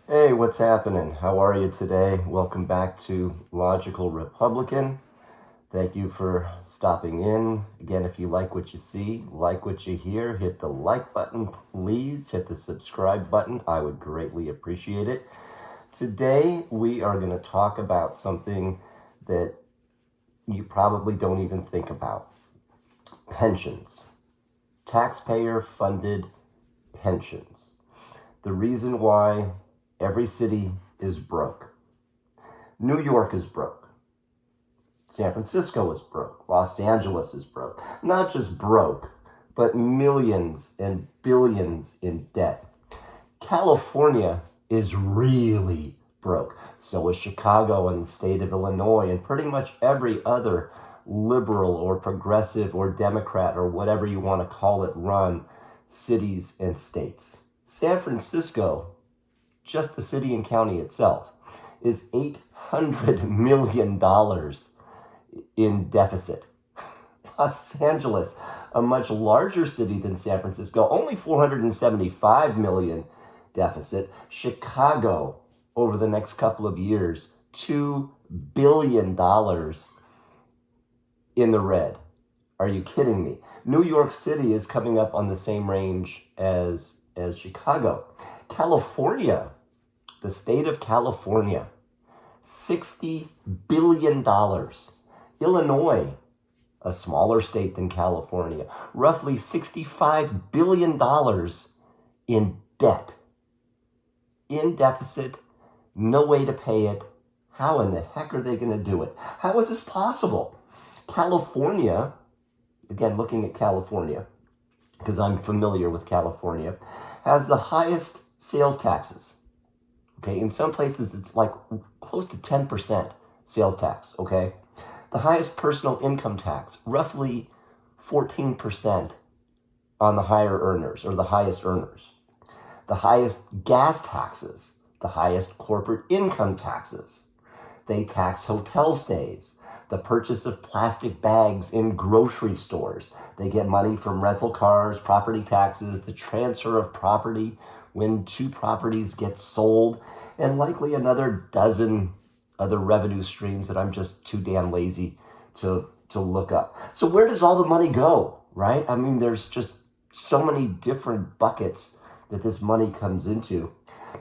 Hey, what's happening? How are you today? Welcome back to Logical Republican. Thank you for stopping in. Again, if you like what you see, like what you hear, hit the like button, please. Hit the subscribe button. I would greatly appreciate it. Today, we are going to talk about something that you probably don't even think about: pensions. Taxpayer funded pensions. The reason why every city is broke. New York is broke. San Francisco is broke. Los Angeles is broke. Not just broke, but millions and billions in debt. California is really broke. So is Chicago and the state of Illinois and pretty much every other liberal or progressive or Democrat or whatever you want to call it run cities and states. San Francisco, just the city and county itself, is $800 million in deficit. Los Angeles, a much larger city than San Francisco, only 475 million deficit. Chicago, over the next couple of years, $2 billion in the red. Are you kidding me? New York City is coming up on the same range as Chicago. California, the state of California, $60 billion. Illinois, a smaller state than California, roughly $65 billion in debt, in deficit, no way to pay it. How in the heck are they going to do it? How is this possible? California, again, looking at California, because I'm familiar with California, has the highest sales taxes. Okay, in some places it's like close to 10% sales tax, okay? The highest personal income tax, roughly 14% on the higher earners or the highest earners. The highest gas taxes, the highest corporate income taxes. They tax hotel stays, the purchase of plastic bags in grocery stores. They get money from rental cars, property taxes, the transfer of property when two properties get sold, and likely another dozen other revenue streams that I'm just too damn lazy to look up. So where does all the money go, right? I mean, there's just so many different buckets that this money comes into.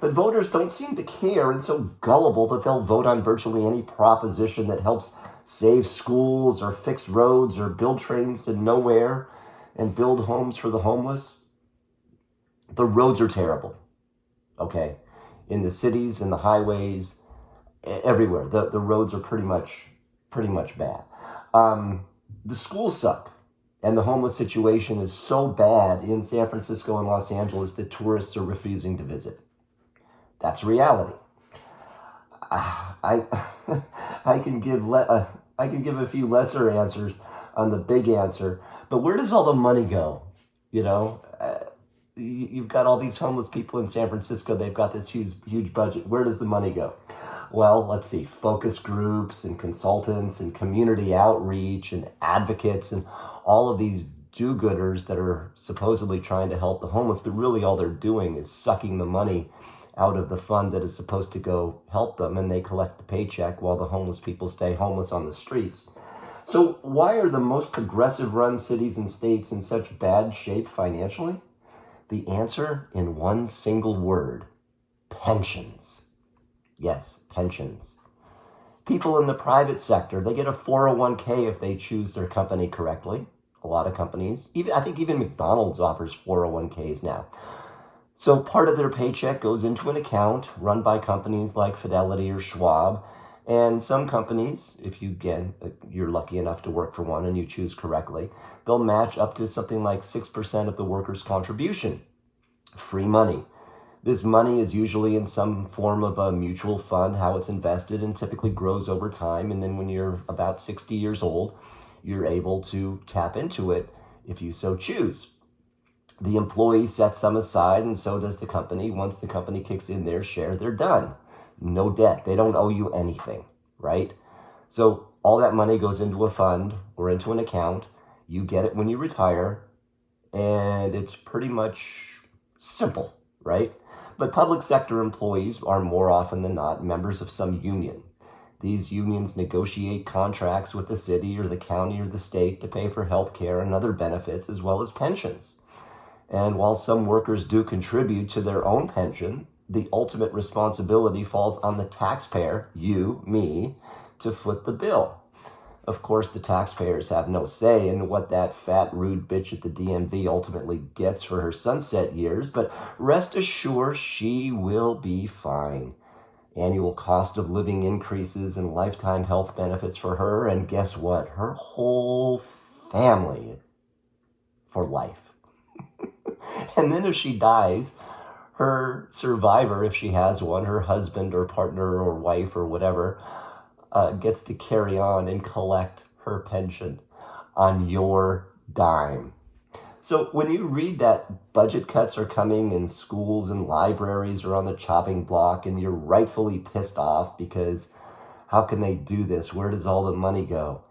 But voters don't seem to care and so gullible that they'll vote on virtually any proposition that helps save schools or fix roads or build trains to nowhere and build homes for the homeless. The roads are terrible, okay? In the cities and the highways, everywhere. The roads are pretty much bad. The schools suck. And the homeless situation is so bad in San Francisco and Los Angeles that tourists are refusing to visit. That's reality. I I can give a few lesser answers on the big answer, but where does all the money go? You know, you've got all these homeless people in San Francisco. They've got this huge budget. Where does the money go? Well, let's see, focus groups and consultants and community outreach and advocates and all of these do-gooders that are supposedly trying to help the homeless, but really all they're doing is sucking the money out of the fund that is supposed to go help them, and they collect a paycheck while the homeless people stay homeless on the streets. So why are the most progressive run cities and states in such bad shape financially? The answer in one single word: pensions. Yes, pensions. People in the private sector, they get a 401k if they choose their company correctly. A lot of companies, I think even McDonald's offers 401ks now. So part of their paycheck goes into an account run by companies like Fidelity or Schwab. And some companies, if you're lucky enough to work for one and you choose correctly, they'll match up to something like 6% of the worker's contribution. Free money. This money is usually in some form of a mutual fund, how it's invested, and typically grows over time. And then when you're about 60 years old, you're able to tap into it if you so choose. The employee sets some aside, and so does the company. Once the company kicks in their share, they're done. No debt. They don't owe you anything, right? So all that money goes into a fund or into an account. You get it when you retire, and it's pretty much simple, right? But public sector employees are more often than not members of some union. These unions negotiate contracts with the city or the county or the state to pay for health care and other benefits as well as pensions. And while some workers do contribute to their own pension, the ultimate responsibility falls on the taxpayer, you, me, to foot the bill. Of course, the taxpayers have no say in what that fat, rude bitch at the DMV ultimately gets for her sunset years, but rest assured she will be fine. Annual cost of living increases and lifetime health benefits for her, and guess what? Her whole family for life. And then if she dies, her survivor, if she has one, her husband or partner or wife or whatever, gets to carry on and collect her pension on your dime. So when you read that budget cuts are coming and schools and libraries are on the chopping block and you're rightfully pissed off because how can they do this? Where does all the money go?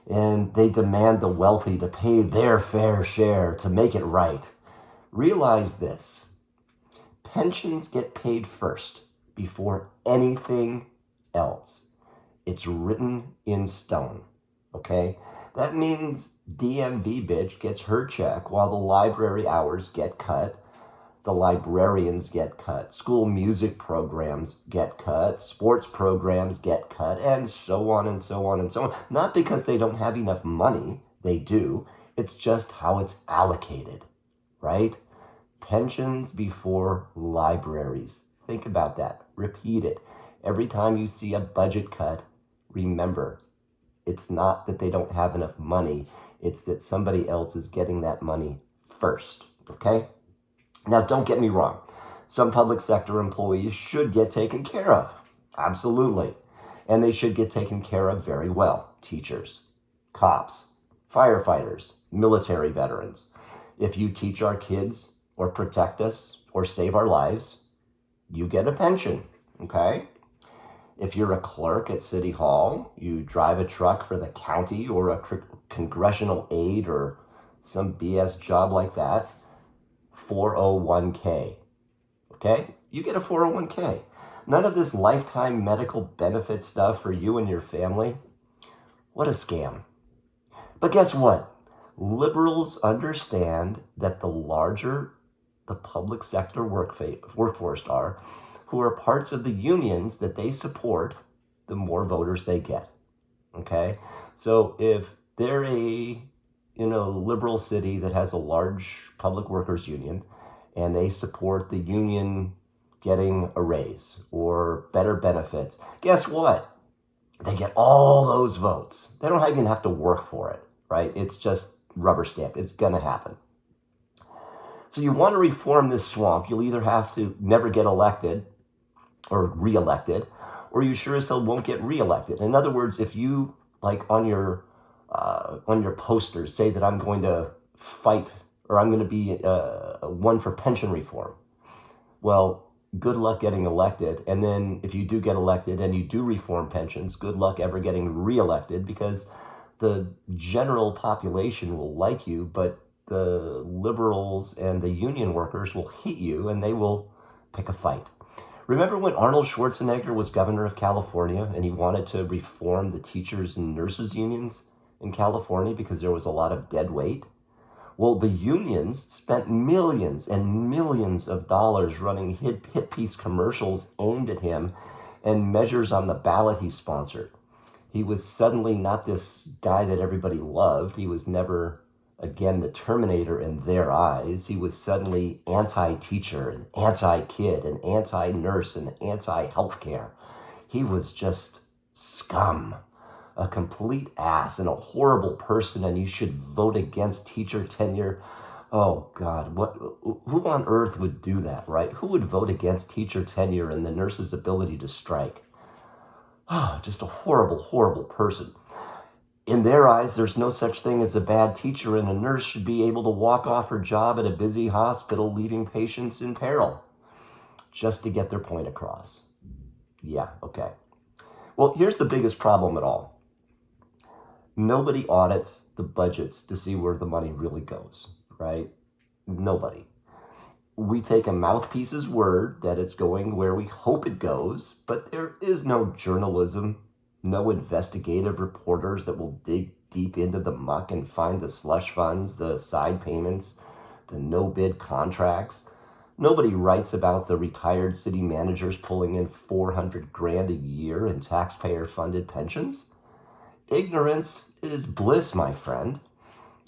And they demand the wealthy to pay their fair share to make it right. Realize this. Pensions get paid first before anything else. It's written in stone, okay? That means DMV bitch gets her check while the library hours get cut, the librarians get cut, school music programs get cut, sports programs get cut, and so on and so on and so on. Not because they don't have enough money, they do. It's just how it's allocated, right? Pensions before libraries. Think about that. Repeat it. Every time you see a budget cut, remember, it's not that they don't have enough money. It's that somebody else is getting that money first, okay? Now, don't get me wrong. Some public sector employees should get taken care of. Absolutely. And they should get taken care of very well. Teachers, cops, firefighters, military veterans. If you teach our kids or protect us or save our lives, you get a pension, okay? If you're a clerk at City Hall, you drive a truck for the county or a congressional aide or some BS job like that, 401k, okay? You get a 401k. None of this lifetime medical benefit stuff for you and your family. What a scam. But guess what? Liberals understand that the larger the public sector workforce are, who are parts of the unions that they support, the more voters they get. Okay? So if they're a liberal city that has a large public workers union and they support the union getting a raise or better benefits, guess what? They get all those votes. They don't even have to work for it, right? It's just rubber stamp. It's going to happen. So you want to reform this swamp, you'll either have to never get elected or reelected, or you sure as hell won't get reelected. In other words, if you, like on your posters, say that I'm going to fight or I'm going to be one for pension reform, well, good luck getting elected. And then if you do get elected and you do reform pensions, good luck ever getting reelected, because the general population will like you, but the liberals and the union workers will hate you and they will pick a fight. Remember when Arnold Schwarzenegger was governor of California and he wanted to reform the teachers and nurses unions in California because there was a lot of dead weight? Well, the unions spent millions and millions of dollars running hit piece commercials aimed at him and measures on the ballot he sponsored. He was suddenly not this guy that everybody loved. He was never, again, the Terminator in their eyes. He was suddenly anti-teacher and anti-kid and anti-nurse and anti-healthcare. He was just scum, a complete ass and a horrible person, and you should vote against teacher tenure. Oh God, who on earth would do that, right? Who would vote against teacher tenure and the nurse's ability to strike? Oh, just a horrible, horrible person. In their eyes, there's no such thing as a bad teacher, and a nurse should be able to walk off her job at a busy hospital, leaving patients in peril, just to get their point across. Yeah, okay. Well, here's the biggest problem at all. Nobody audits the budgets to see where the money really goes, right? Nobody. we take a mouthpiece's word that it's going where we hope it goes, but there is no journalism, no investigative reporters that will dig deep into the muck and find the slush funds, the side payments, the no-bid contracts. Nobody writes about the retired city managers pulling in 400 grand a year in taxpayer-funded pensions. Ignorance is bliss, my friend.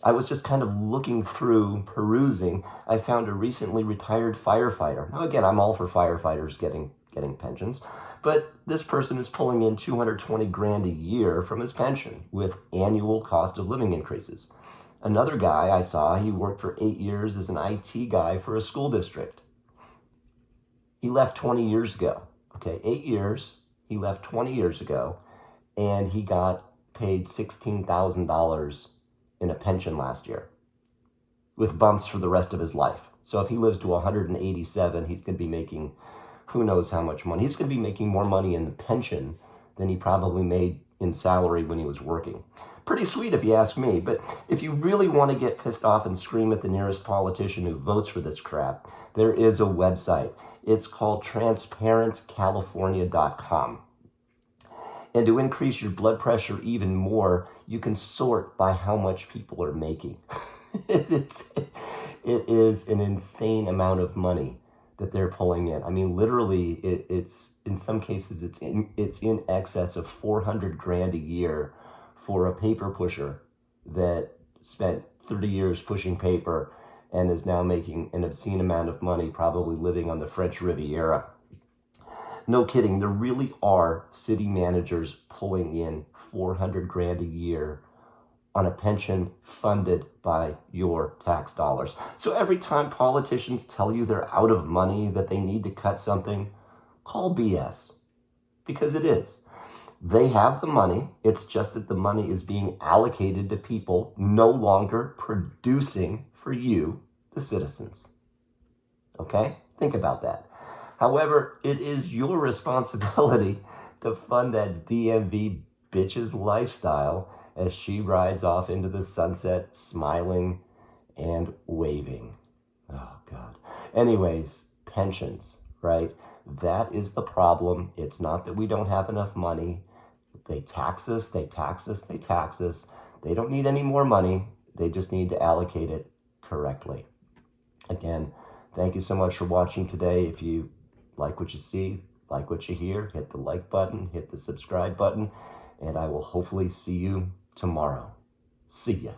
I was just kind of looking through, perusing. I found a recently retired firefighter. Now, again, I'm all for firefighters getting pensions, but this person is pulling in 220 grand a year from his pension with annual cost of living increases. Another guy I saw, he worked for 8 years as an IT guy for a school district. He left 20 years ago. Okay, 8 years. He left 20 years ago, and he got paid $16,000 in a pension last year with bumps for the rest of his life. So if he lives to 187, he's going to be making who knows how much money. He's going to be making more money in the pension than he probably made in salary when he was working. Pretty sweet if you ask me, but if you really want to get pissed off and scream at the nearest politician who votes for this crap, there is a website. It's called transparentcalifornia.com. And to increase your blood pressure even more, you can sort by how much people are making. It is an insane amount of money that they're pulling in. I mean, literally, it's in some cases it's in excess of 400 grand a year for a paper pusher that spent 30 years pushing paper and is now making an obscene amount of money, probably living on the French Riviera. No kidding, there really are city managers pulling in 400 grand a year on a pension funded by your tax dollars. So every time politicians tell you they're out of money, that they need to cut something, call BS, because it is. They have the money, it's just that the money is being allocated to people no longer producing for you, the citizens. Okay? Think about that. However, it is your responsibility to fund that DMV bitch's lifestyle as she rides off into the sunset, smiling and waving. Oh, God. Anyways, pensions, right? That is the problem. It's not that we don't have enough money. They tax us, they tax us, they tax us. They don't need any more money. They just need to allocate it correctly. Again, thank you so much for watching today. If you like what you see, like what you hear, hit the like button, hit the subscribe button, and I will hopefully see you tomorrow. See ya.